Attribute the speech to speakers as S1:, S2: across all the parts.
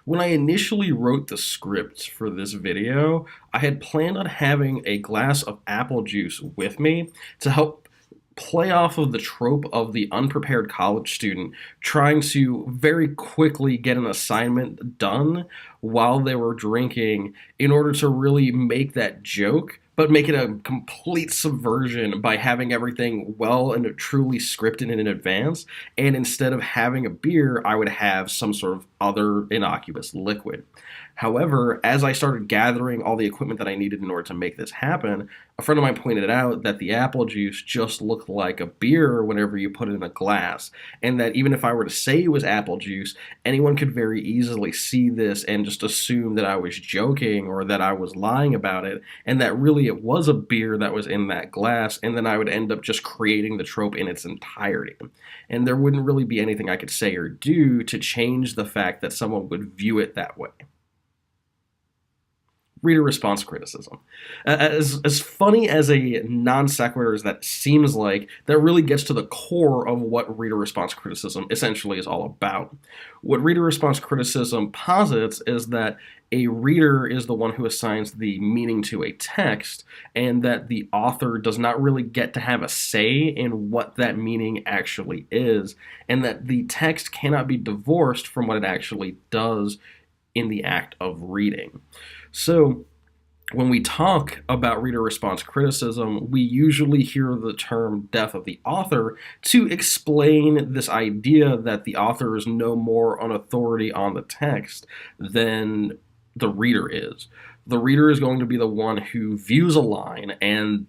S1: When I initially wrote the script for this video, I had planned on having a glass of apple juice with me to help play off of the trope of the unprepared college student trying to very quickly get an assignment done while they were drinking in order to really make that joke, but make it a complete subversion by having everything well and truly scripted in advance. And instead of having a beer, I would have some sort of other innocuous liquid. However, as I started gathering all the equipment that I needed in order to make this happen, a friend of mine pointed out that the apple juice just looked like a beer whenever you put it in a glass, and that even if I were to say it was apple juice, anyone could very easily see this and just assume that I was joking or that I was lying about it, and that really it was a beer that was in that glass, and then I would end up just creating the trope in its entirety. And there wouldn't really be anything I could say or do to change the fact that someone would view it that way. Reader response criticism. As funny as a non sequitur as that seems like, that really gets to the core of what reader response criticism essentially is all about. What reader response criticism posits is that a reader is the one who assigns the meaning to a text, and that the author does not really get to have a say in what that meaning actually is, and that the text cannot be divorced from what it actually does in the act of reading. So, when we talk about reader response criticism, we usually hear the term death of the author to explain this idea that the author is no more an authority on the text than the reader is. The reader is going to be the one who views a line and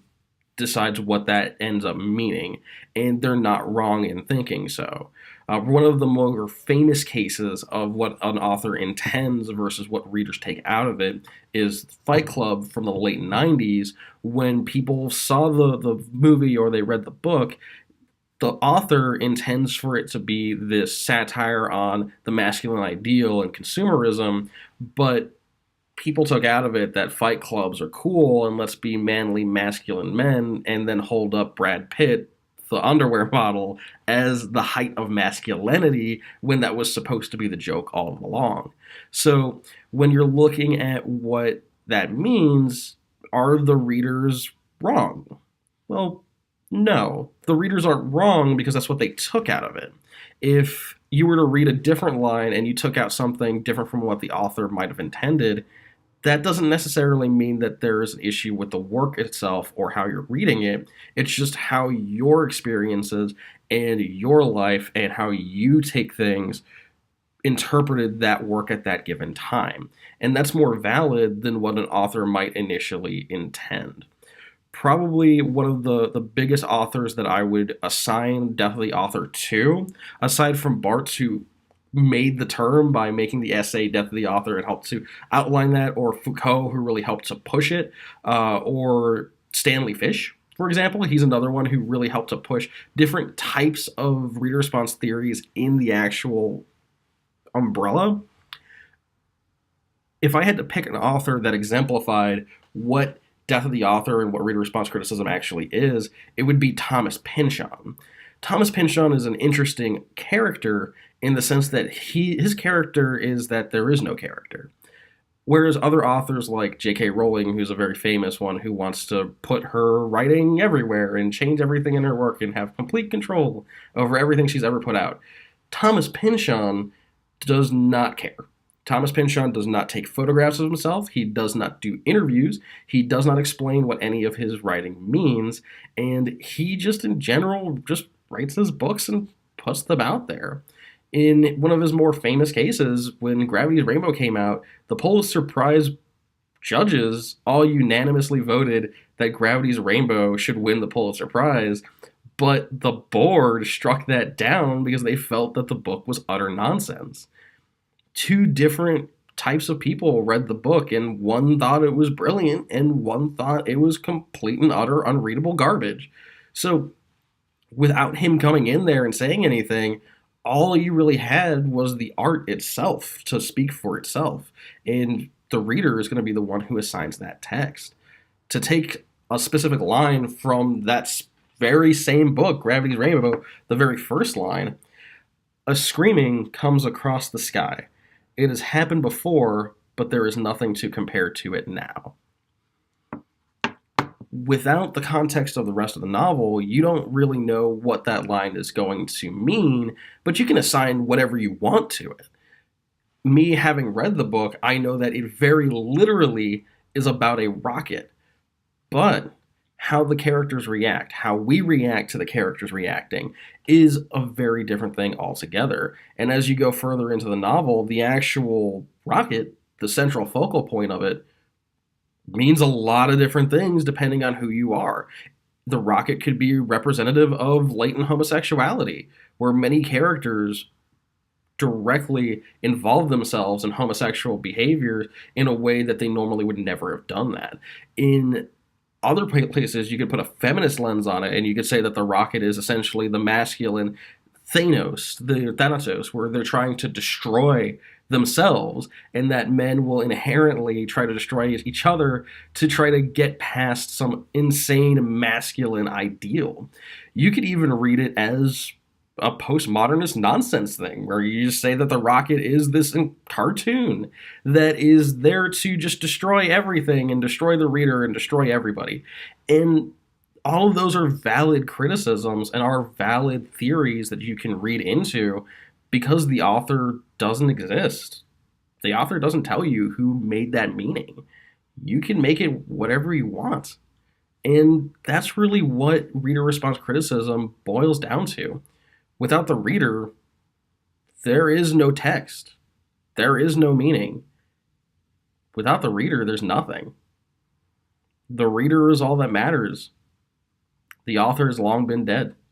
S1: decides what that ends up meaning, and they're not wrong in thinking so. One of the more famous cases of what an author intends versus what readers take out of it is Fight Club from the late 90s, when people saw the movie or they read the book. The author intends for it to be this satire on the masculine ideal and consumerism, but people took out of it that fight clubs are cool and let's be manly, masculine men, and then hold up Brad Pitt, the underwear model, as the height of masculinity when that was supposed to be the joke all along. So when you're looking at what that means, are the readers wrong? Well, no. The readers aren't wrong because that's what they took out of it. If you were to read a different line and you took out something different from what the author might have intended, that doesn't necessarily mean that there is an issue with the work itself or how you're reading it. It's just how your experiences and your life and how you take things interpreted that work at that given time. And that's more valid than what an author might initially intend. Probably one of the biggest authors that I would assign Death of the Author to, aside from Barthes, who made the term by making the essay Death of the Author and helped to outline that, or Foucault, who really helped to push it, or Stanley Fish, for example. He's another one who really helped to push different types of reader response theories in the actual umbrella. If I had to pick an author that exemplified what Death of the Author and what reader response criticism actually is, it would be Thomas Pynchon. Thomas Pynchon is an interesting character in the sense that his character is that there is no character. Whereas other authors like J.K. Rowling, who's a very famous one, who wants to put her writing everywhere and change everything in her work and have complete control over everything she's ever put out, Thomas Pynchon does not care. Thomas Pynchon does not take photographs of himself. He does not do interviews. He does not explain what any of his writing means. And he just, in general, just writes his books and puts them out there. In one of his more famous cases, when Gravity's Rainbow came out, the Pulitzer Prize judges all unanimously voted that Gravity's Rainbow should win the Pulitzer Prize, but the board struck that down because they felt that the book was utter nonsense. Two different types of people read the book, and one thought it was brilliant, and one thought it was complete and utter unreadable garbage. So, without him coming in there and saying anything, all you really had was the art itself to speak for itself. And the reader is going to be the one who assigns that text. To take a specific line from that very same book, Gravity's Rainbow, the very first line, a screaming comes across the sky. It has happened before, but there is nothing to compare to it now. Without the context of the rest of the novel, you don't really know what that line is going to mean, but you can assign whatever you want to it. Me having read the book, I know that it very literally is about a rocket, but how the characters react, how we react to the characters reacting, is a very different thing altogether. And as you go further into the novel, the actual rocket, the central focal point of it, means a lot of different things depending on who you are. The rocket could be representative of latent homosexuality, where many characters directly involve themselves in homosexual behavior in a way that they normally would never have done that. In other places, you could put a feminist lens on it, and you could say that the rocket is essentially the masculine Thanatos, where they're trying to destroy themselves, and that men will inherently try to destroy each other to try to get past some insane masculine ideal. You could even read it as a postmodernist nonsense thing where you just say that the rocket is this cartoon that is there to just destroy everything and destroy the reader and destroy everybody. And all of those are valid criticisms and are valid theories that you can read into because the author doesn't exist. The author doesn't tell you who made that meaning. You can make it whatever you want. And that's really what reader response criticism boils down to. Without the reader, there is no text. There is no meaning. Without the reader, there's nothing. The reader is all that matters. The author has long been dead.